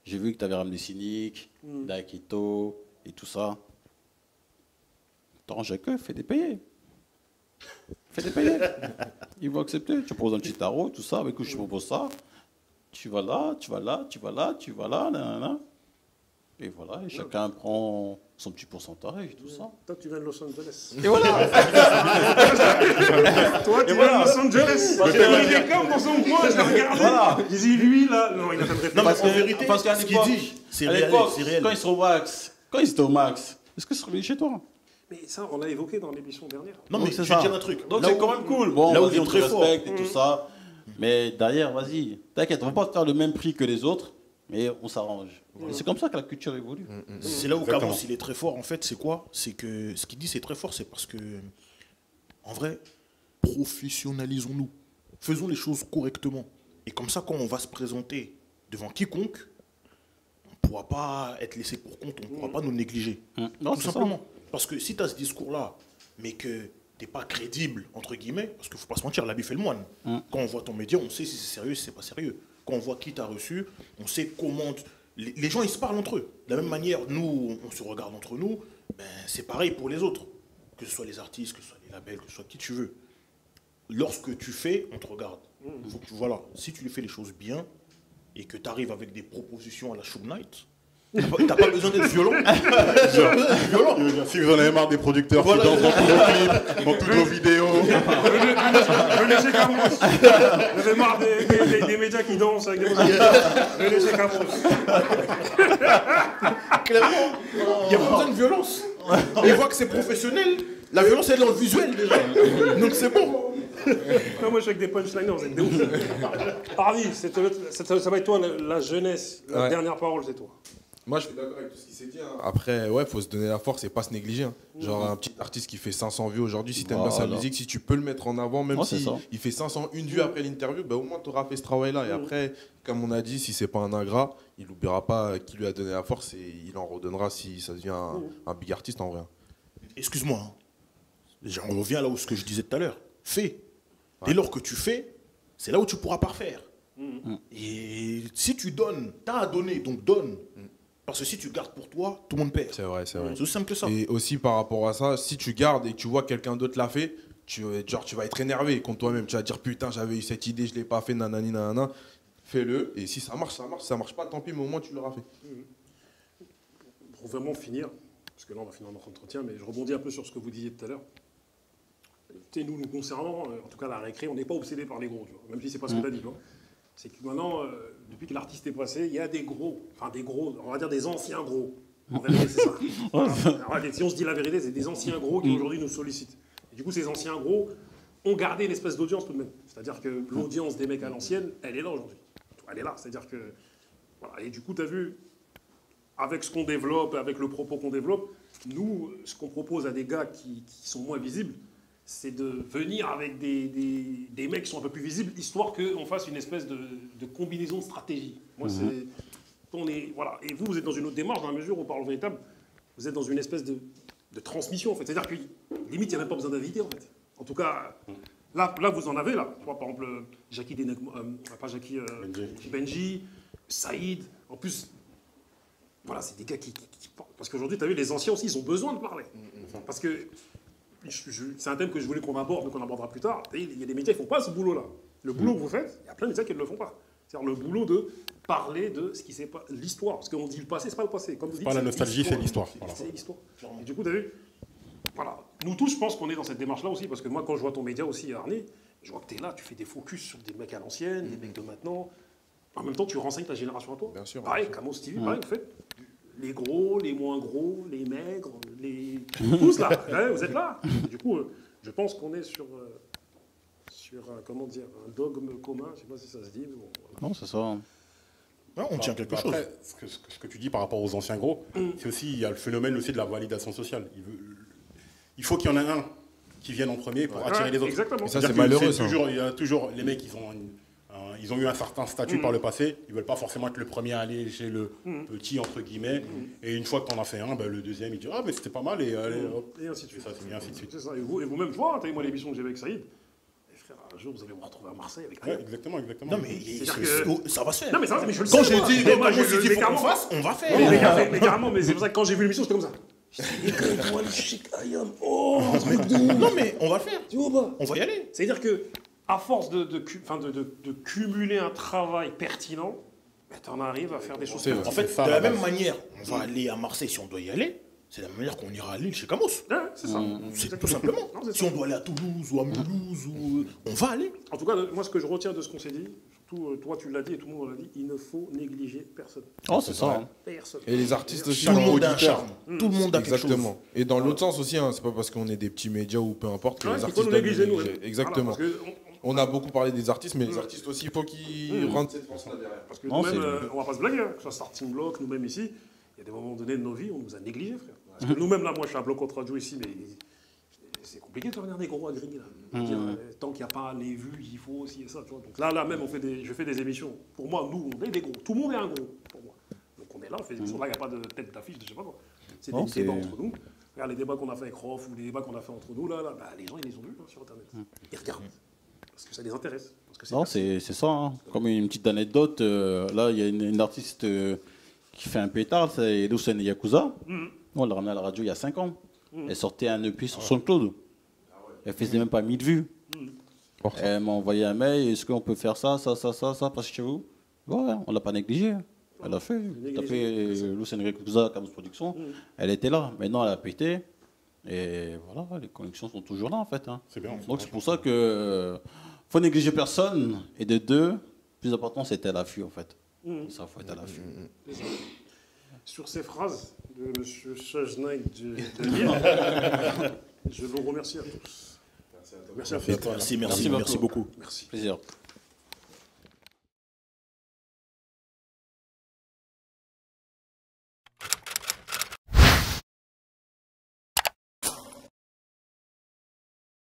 Speaker 3: j'ai vu que tu avais ramené Cynic, Daikito et tout ça. T'arranges avec eux, fais des payés. Fais des payés. Ils vont accepter. Tu proposes un petit tarot, tout ça. Avec eux, je te propose ça. Tu vas là, nanana. Et voilà, et chacun prend son petit pourcentage et tout ça.
Speaker 1: Toi, tu viens de Los Angeles.
Speaker 3: Et voilà.
Speaker 1: Toi, tu viens de Los Angeles.
Speaker 3: Parce que-
Speaker 1: Il est comme dans son coin, je l'ai regardé.
Speaker 3: Voilà.
Speaker 1: J'ai dit, lui, là. Non, il a fait de
Speaker 5: Non, mais
Speaker 1: réflexion.
Speaker 5: en vérité,
Speaker 3: parce qu'à
Speaker 5: ce qu'il
Speaker 3: l'époque-
Speaker 5: dit, c'est
Speaker 3: à
Speaker 5: réel.
Speaker 3: l'époque,
Speaker 5: C'est réel.
Speaker 3: quand ils étaient au max, est-ce que c'est revenu chez toi?
Speaker 1: Mais ça, on l'a évoqué dans l'émission dernière.
Speaker 5: Non, mais
Speaker 3: Donc,
Speaker 5: je
Speaker 3: c'est
Speaker 5: vais
Speaker 3: ça.
Speaker 5: te dire un truc.
Speaker 3: Donc
Speaker 5: Là
Speaker 3: c'est
Speaker 5: où-
Speaker 3: quand même cool. Bon,
Speaker 5: là où
Speaker 3: vas-y,
Speaker 5: il est
Speaker 3: on te
Speaker 5: très fort.
Speaker 3: respecte et tout ça. Mais derrière, vas-y, t'inquiète, on va pas te faire le même prix que les autres, mais on s'arrange. Et c'est comme ça que la culture évolue.
Speaker 5: C'est là où
Speaker 2: Exactement.
Speaker 5: Carlos il est très fort en fait, c'est quoi? C'est que ce qu'il dit c'est très fort, c'est parce que en vrai, professionnalisons-nous. Faisons les choses correctement. Et comme ça, quand on va se présenter devant quiconque, on ne pourra pas être laissé pour compte, on ne pourra pas nous négliger.
Speaker 3: Non,
Speaker 5: Tout
Speaker 3: c'est ça.
Speaker 5: simplement. Parce que si tu as ce discours-là, mais que tu n'es pas crédible, entre guillemets, parce qu'il ne faut pas se mentir, l'habit fait le moine. Quand on voit ton média, on sait si c'est sérieux, si c'est pas sérieux. Quand on voit qui t'a reçu, on sait comment... Les gens, ils se parlent entre eux. De la même manière, nous, on se regarde entre nous, ben, c'est pareil pour les autres. Que ce soit les artistes, que ce soit les labels, que ce soit qui tu veux. Lorsque tu fais, on te regarde. Faut que tu, voilà, si tu fais les choses bien et que tu arrives avec des propositions à la Show Night, t'as pas besoin d'être violent. Violent.
Speaker 2: Si vous en avez marre des producteurs
Speaker 5: Voilà.
Speaker 2: qui dansent dans tous vos clips, dans toutes vos vidéos,
Speaker 1: Venez chez Camus. J'avais marre des médias qui dansent avec des musiques. Venez chez Camus.
Speaker 5: Clairement, il n'y a pas besoin de violence. Ils voient que c'est professionnel. La violence, elle est dans le visuel déjà. Donc c'est bon.
Speaker 1: Non, moi, je suis avec des punchlines, vous êtes des ouf. Hardy, ça va être toi, la jeunesse. La
Speaker 4: Ouais.
Speaker 1: dernière parole, c'est toi.
Speaker 4: Moi, je suis d'accord avec tout ce qui s'est dit. Hein. Après, ouais, faut se donner la force et pas se négliger. Hein. Genre, un petit artiste qui fait 500 vues aujourd'hui, si t'aimes bien sa
Speaker 3: Voilà.
Speaker 4: musique, si tu peux le mettre en avant, même
Speaker 3: Ouais, c'est
Speaker 4: si
Speaker 3: ça.
Speaker 4: il fait 501 vues après l'interview, bah, au moins tu auras fait ce travail-là. Et après, comme on a dit, si c'est pas un ingrat, il n'oubliera pas qui lui a donné la force et il en redonnera si ça devient un big artiste en vrai.
Speaker 5: Excuse-moi. Hein. Déjà, on revient là où ce que je disais tout à l'heure. Fais. Dès lors que tu fais, c'est là où tu pourras parfaire. Et si tu donnes, t'as à donner, donc donne. Parce que si tu gardes pour toi, tout le monde perd.
Speaker 4: C'est vrai, c'est vrai.
Speaker 5: C'est aussi simple que ça.
Speaker 4: Et aussi par rapport à ça, si tu gardes et que tu vois que quelqu'un d'autre l'a fait, tu vas être énervé contre toi-même. Tu vas dire putain, j'avais eu cette idée, je l'ai pas fait, nanani, nanana. Fais-le. Et si ça marche, ça marche. Si ça marche pas, tant pis, mais au moins tu l'auras fait.
Speaker 1: Pour vraiment finir, parce que là, on va finir notre entretien, mais je rebondis un peu sur ce que vous disiez tout à l'heure. Tu sais, nous concernant, en tout cas la récré, on n'est pas obsédé par les gros, tu vois, même si c'est pas ce que tu as dit. Tu vois. C'est que maintenant, depuis que l'artiste est passé, il y a des gros, on va dire des anciens gros. En vérité, c'est ça. Alors, si on se dit la vérité, c'est des anciens gros qui aujourd'hui nous sollicitent. Et du coup, ces anciens gros ont gardé une espèce d'audience tout de même. C'est-à-dire que l'audience des mecs à l'ancienne, elle est là aujourd'hui. Elle est là. C'est-à-dire que. Voilà. Et du coup, tu as vu, avec ce qu'on développe, avec le propos qu'on développe, nous, ce qu'on propose à des gars qui sont moins visibles, c'est de venir avec des mecs qui sont un peu plus visibles, histoire qu'on fasse une espèce de combinaison de stratégie. Moi, c'est... Voilà. Et vous êtes dans une autre démarche, dans la mesure où, par le véritable, vous êtes dans une espèce de transmission, en fait. C'est-à-dire que, limite, il n'y a même pas besoin d'inviter, en fait. En tout cas, là vous en avez, là. Tu vois, par exemple, Jackie Benji, Saïd. En plus, voilà, c'est des gars qui parlent. Parce qu'aujourd'hui, tu as vu, les anciens aussi, ils ont besoin de parler. Parce que c'est un thème que je voulais qu'on aborde, mais qu'on abordera plus tard. Il y a des médias qui ne font pas ce boulot-là. Le boulot que vous faites, il y a plein de médias qui ne le font pas. C'est-à-dire le boulot de parler de ce qui s'est passé, l'histoire. Parce qu'on dit le passé, c'est pas le passé. Comme vous dites,
Speaker 2: pas la nostalgie, c'est l'histoire. Voilà.
Speaker 1: C'est l'histoire. Et du coup, tu as vu, voilà. Nous tous, je pense qu'on est dans cette démarche-là aussi. Parce que moi, quand je vois ton média aussi, Arnie, je vois que tu es là, tu fais des focus sur des mecs à l'ancienne, des mecs de maintenant. En même temps, tu renseignes ta génération à toi.
Speaker 4: Bien sûr.
Speaker 1: Pareil, Camos TV, pareil, vous faites. Les gros, les moins gros, les maigres, les... tous là, ouais, vous êtes là. Et du coup, je pense qu'on est sur comment dire, un dogme commun, je ne sais pas si ça se dit, mais bon. Voilà.
Speaker 3: Non, c'est ça.
Speaker 5: Ouais, on tient quelque chose.
Speaker 2: Après, ce que tu dis par rapport aux anciens gros, c'est aussi, il y a le phénomène aussi de la validation sociale. Il faut qu'il y en ait un qui vienne en premier pour attirer les autres.
Speaker 1: Exactement.
Speaker 4: Et ça,
Speaker 2: C'est-à-dire
Speaker 4: c'est
Speaker 2: que
Speaker 4: malheureux, ça.
Speaker 2: il y a toujours les mecs, ils ont ils ont eu un certain statut par le passé. Ils veulent pas forcément être le premier à aller chez le petit, entre guillemets. Et une fois que tu en as fait un, ben, le deuxième, il dit ah, mais c'était pas mal. Et, allez, hop.
Speaker 1: Et ainsi de suite.
Speaker 2: Ça, et ainsi de suite.
Speaker 1: C'est ça. Et vous-même, tu vois, moi l'émission que j'ai avec Saïd. Frère, un jour, vous allez vous retrouver à Marseille avec
Speaker 2: Ouais, exactement, exactement.
Speaker 5: Non, mais ça va se faire.
Speaker 1: Non, mais ça, mais je le
Speaker 5: Quand
Speaker 1: sais,
Speaker 5: j'ai
Speaker 1: moi.
Speaker 5: dit,
Speaker 1: Mais moi,
Speaker 5: quand
Speaker 1: je
Speaker 5: j'ai dit,
Speaker 1: mais
Speaker 5: faut qu'on
Speaker 1: carrément.
Speaker 5: fasse, on va faire.
Speaker 1: Mais carrément, mais c'est pour ça que quand j'ai vu l'émission, j'étais comme ça. Je dis, les gars, ils vont aller chez Ayam. Oh, un truc de ouf.
Speaker 5: Non, mais on va le faire.
Speaker 1: Tu vois pas?
Speaker 5: On va y aller.
Speaker 1: C'est-à-dire que, à force de cumuler un travail pertinent, tu en arrives à faire des choses.
Speaker 2: En fait, ça,
Speaker 5: De la
Speaker 2: à la
Speaker 5: même
Speaker 2: base.
Speaker 5: manière, on va aller à Marseille si on doit y aller. C'est la même manière qu'on ira à Lille chez Camos.
Speaker 1: Ouais, c'est ça.
Speaker 5: C'est tout simplement.
Speaker 1: Non, c'est
Speaker 5: Si
Speaker 1: ça.
Speaker 5: on doit aller à Toulouse ou à Mulhouse, on va aller.
Speaker 1: En tout cas, moi, ce que je retiens de ce qu'on s'est dit, surtout toi, tu l'as dit et tout le monde l'a dit, il ne faut négliger personne.
Speaker 3: Oh, c'est ça. Hein.
Speaker 1: Personne.
Speaker 4: Et les artistes aussi,
Speaker 5: Tout le
Speaker 4: comme
Speaker 5: monde a un
Speaker 4: auditeurs.
Speaker 5: charme. Tout le monde a quelque chose.
Speaker 4: Exactement. Et dans l'autre sens aussi, hein, c'est pas parce qu'on est des petits médias ou peu importe que
Speaker 1: Ouais,
Speaker 4: les
Speaker 1: il faut
Speaker 4: artistes
Speaker 1: nous
Speaker 4: doivent
Speaker 1: négliger, nous.
Speaker 4: négliger. Exactement.
Speaker 1: Voilà, parce que
Speaker 4: On a beaucoup parlé des artistes, mais les artistes aussi, il faut qu'ils rentrent cette force-là derrière.
Speaker 1: Parce que
Speaker 3: Non,
Speaker 1: nous-mêmes,
Speaker 3: c'est-
Speaker 1: on va pas se blaguer, hein, que ce soit Starting Block, nous-mêmes ici, il y a des moments donnés de nos vies, on nous a négligés, frère. Parce que nous-mêmes, là, moi, je suis un bloc contre radio ici, mais c'est compliqué de devenir des gros à griller, là. Je veux dire, tant qu'il n'y a pas les vues, il faut aussi et ça, tu vois. Donc là même, je fais des émissions. Pour moi, nous, on est des gros. Tout le monde est un gros, pour moi. Donc on est là, on fait des émissions. Là, il n'y a pas de tête d'affiche, je sais pas quoi. C'est
Speaker 3: Non,
Speaker 1: des
Speaker 3: c'est-
Speaker 1: débats entre nous. Regarde les débats qu'on a fait avec Rof ou les débats qu'on a fait entre nous, là, bah, les gens, ils les ont vus hein, sur Internet. Ils regardent. Parce que ça les intéresse. Parce que c'est
Speaker 3: Non, c'est ça. Hein. Comme une petite anecdote, là, il y a une artiste qui fait un pétard, c'est Lucène Yakuza. On l'a ramenée à la radio il y a 5 ans. Elle sortait un EP sur SoundCloud. Elle faisait même pas 1000 vues. Elle m'a envoyé un mail, est-ce qu'on peut faire ça, passe chez vous? Ouais, on l'a pas négligé. Elle a fait. Tapé Lucène Yakuza, Camus Production. Elle était là. Maintenant, elle a pété. Et voilà, les connexions sont toujours là, en fait. Hein.
Speaker 2: C'est bien.
Speaker 3: Donc c'est pour ça que faut négliger personne. Et de deux, le plus important, c'était à l'affût, en fait. Ça, faut être à l'affût.
Speaker 1: Sur ces phrases de M. Chajnaï de Lille, je vous remercie à tous. Merci à tous.
Speaker 5: Merci
Speaker 3: beaucoup.
Speaker 5: beaucoup.
Speaker 1: Merci.
Speaker 3: Plaisir.